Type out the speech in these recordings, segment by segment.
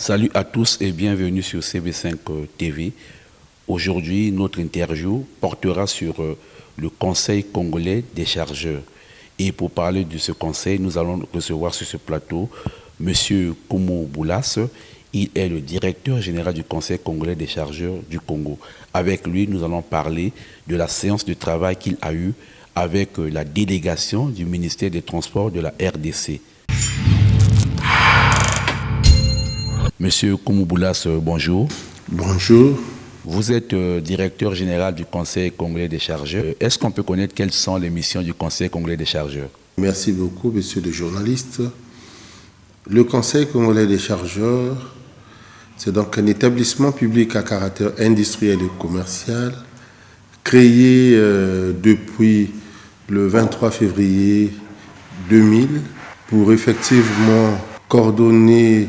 Salut à tous et bienvenue sur CB5 TV. Aujourd'hui, notre interview portera sur le Conseil congolais des chargeurs. Et pour parler de ce conseil, nous allons recevoir sur ce plateau M. Koumou Boulas. Il est le directeur général du Conseil congolais des chargeurs du Congo. Avec lui, nous allons parler de la séance de travail qu'il a eue avec la délégation du ministère des Transports de la RDC. Monsieur Koumou Boulas, bonjour. Bonjour. Vous êtes directeur général du Conseil congolais des chargeurs. Est-ce qu'on peut connaître quelles sont les missions du Conseil congolais des chargeurs? Merci beaucoup, monsieur le journaliste. Le Conseil congolais des chargeurs, c'est donc un établissement public à caractère industriel et commercial, créé depuis le 23 février 2000 pour effectivement coordonner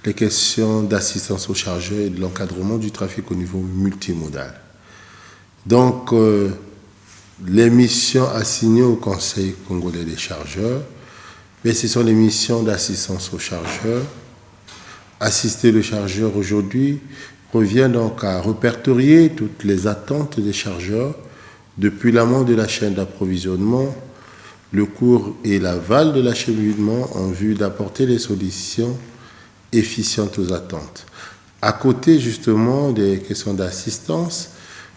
les questions d'assistance aux chargeurs et de l'encadrement du trafic au niveau multimodal. Donc, les missions assignées au Conseil congolais des chargeurs, ce sont les missions d'assistance aux chargeurs. Assister le chargeur aujourd'hui revient donc à répertorier toutes les attentes des chargeurs depuis l'amont de la chaîne d'approvisionnement, le cours et l'aval de l'acheminement en vue d'apporter des solutions efficientes aux attentes. À côté justement des questions d'assistance,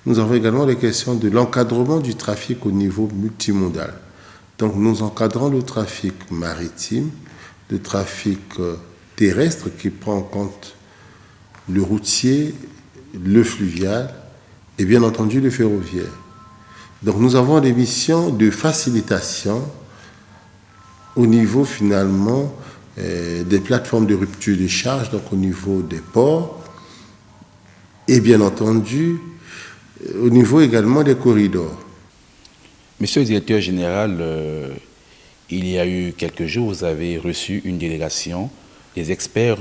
nous avons également les questions de l'encadrement du trafic au niveau multimodal. Donc nous encadrons le trafic maritime, le trafic terrestre qui prend en compte le routier, le fluvial et bien entendu le ferroviaire. Donc nous avons des missions de facilitation au niveau finalement des plateformes de rupture de charge, donc au niveau des ports, et bien entendu, au niveau également des corridors. Monsieur le directeur général, il y a eu quelques jours, vous avez reçu une délégation des experts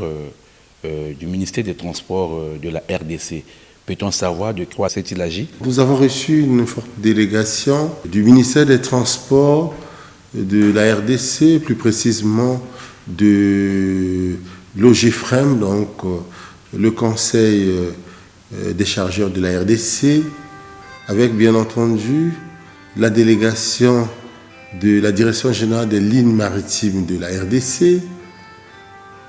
du ministère des Transports de la RDC. Peut-on savoir de quoi s'est-il agi? Nous avons reçu une forte délégation du ministère des Transports de la RDC, plus précisément de l'OGFREM, donc le Conseil des chargeurs de la RDC, avec bien entendu la délégation de la Direction générale des lignes maritimes de la RDC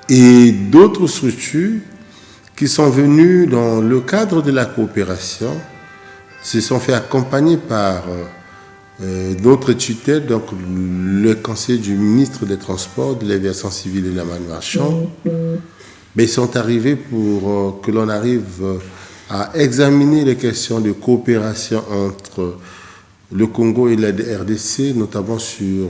et d'autres structures qui sont venues dans le cadre de la coopération, se sont fait accompagner par d'autres tutelles, donc le conseil du ministre des Transports, de l'aviation civile et de la marine marchande, mais ils sont arrivés pour que l'on arrive à examiner les questions de coopération entre le Congo et la RDC, notamment sur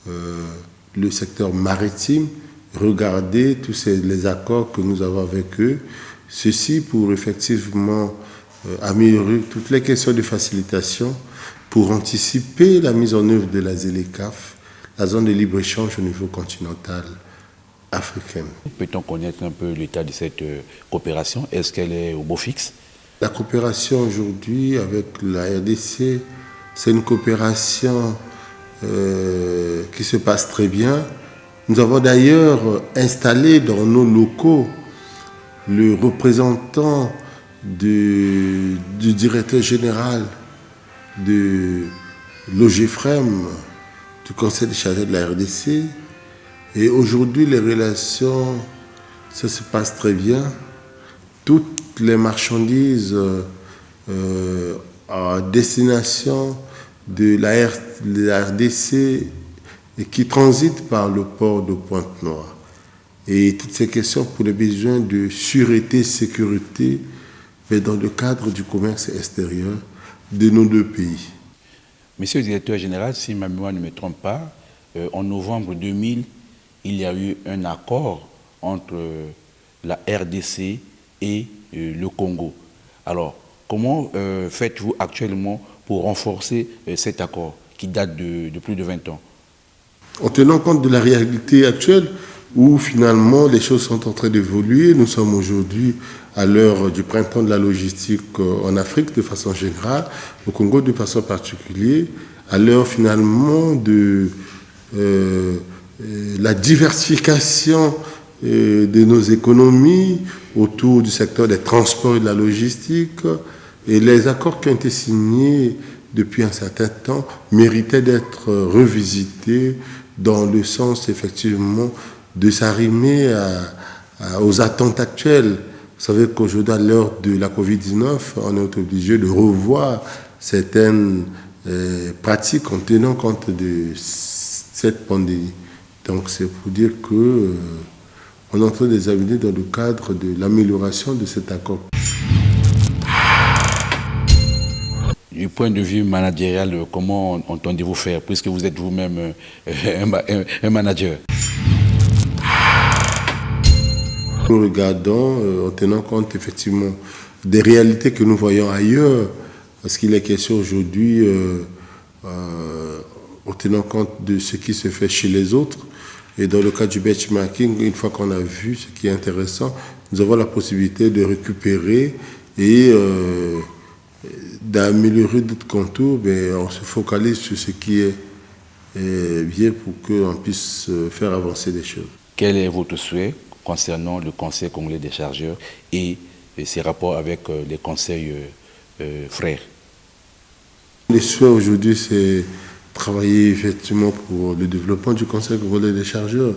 le secteur maritime, regarder tous les accords que nous avons avec eux, ceci pour effectivement améliorer toutes les questions de facilitation, pour anticiper la mise en œuvre de la ZLECAf, la zone de libre-échange au niveau continental africain. Peut-on connaître un peu l'état de cette coopération? Est-ce qu'elle est au beau fixe? La coopération aujourd'hui avec la RDC, c'est une coopération qui se passe très bien. Nous avons d'ailleurs installé dans nos locaux le représentant du directeur général de l'OGFREM, du Conseil des chargeurs de la RDC. Et aujourd'hui, les relations, ça se passe très bien. Toutes les marchandises à destination de la RDC et qui transitent par le port de Pointe-Noire. Et toutes ces questions pour les besoins de sûreté, sécurité, mais dans le cadre du commerce extérieur de nos deux pays. Monsieur le directeur général, si ma mémoire ne me trompe pas, en novembre 2000, il y a eu un accord entre la RDC et le Congo. Alors, comment faites-vous actuellement pour renforcer cet accord qui date de plus de 20 ans? En tenant compte de la réalité actuelle, où finalement les choses sont en train d'évoluer, nous sommes aujourd'hui à l'heure du printemps de la logistique en Afrique de façon générale, au Congo de façon particulière, à l'heure finalement de la diversification de nos économies autour du secteur des transports et de la logistique. Et les accords qui ont été signés depuis un certain temps méritaient d'être revisités dans le sens effectivement de s'arrimer aux attentes actuelles. Vous savez qu'aujourd'hui, à l'heure de la Covid-19, on est obligé de revoir certaines pratiques en tenant compte de cette pandémie. Donc c'est pour dire que on est en train de les amener dans le cadre de l'amélioration de cet accord. Du point de vue managérial, comment entendez-vous faire, puisque vous êtes vous-même un manager? Nous regardons en tenant compte effectivement des réalités que nous voyons ailleurs, parce qu'il est question aujourd'hui en tenant compte de ce qui se fait chez les autres. Et dans le cas du benchmarking, une fois qu'on a vu ce qui est intéressant, nous avons la possibilité de récupérer et d'améliorer d'autres contours. Mais on se focalise sur ce qui est bien pour qu'on puisse faire avancer les choses. Quel est votre souhait concernant le Conseil congolais des chargeurs et ses rapports avec les conseils frères? Les souhaits aujourd'hui, c'est travailler effectivement pour le développement du Conseil congolais des chargeurs,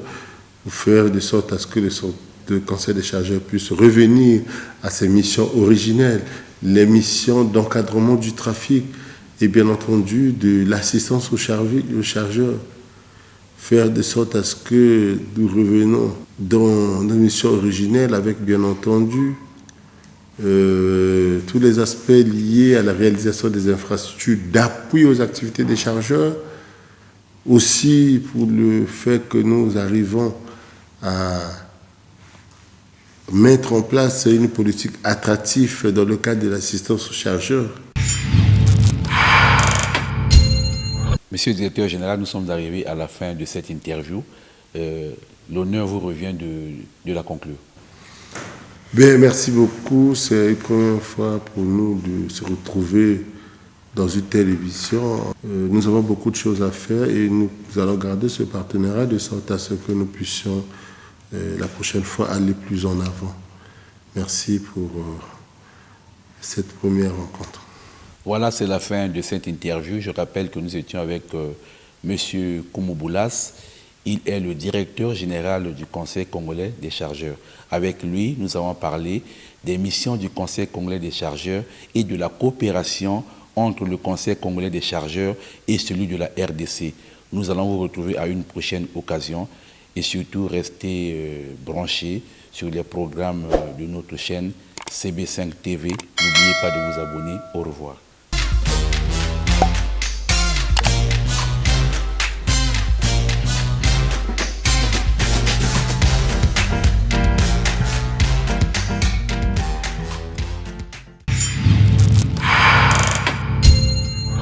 pour faire de sorte à ce que le Conseil des chargeurs puisse revenir à ses missions originelles, les missions d'encadrement du trafic et bien entendu de l'assistance aux chargeurs. Faire de sorte à ce que nous revenons dans nos missions originelles avec bien entendu tous les aspects liés à la réalisation des infrastructures d'appui aux activités des chargeurs, aussi pour le fait que nous arrivons à mettre en place une politique attractive dans le cadre de l'assistance aux chargeurs. Monsieur le directeur général, nous sommes arrivés à la fin de cette interview. L'honneur vous revient de la conclure. Bien, merci beaucoup. C'est une première fois pour nous de se retrouver dans une telle émission. Nous avons beaucoup de choses à faire et nous allons garder ce partenariat de sorte à ce que nous puissions la prochaine fois aller plus en avant. Merci pour cette première rencontre. Voilà, c'est la fin de cette interview. Je rappelle que nous étions avec M. Koumou Boulas. Il est le directeur général du Conseil congolais des chargeurs. Avec lui, nous avons parlé des missions du Conseil congolais des chargeurs et de la coopération entre le Conseil congolais des chargeurs et celui de la RDC. Nous allons vous retrouver à une prochaine occasion et surtout rester branchés sur les programmes de notre chaîne CB5 TV. N'oubliez pas de vous abonner. Au revoir.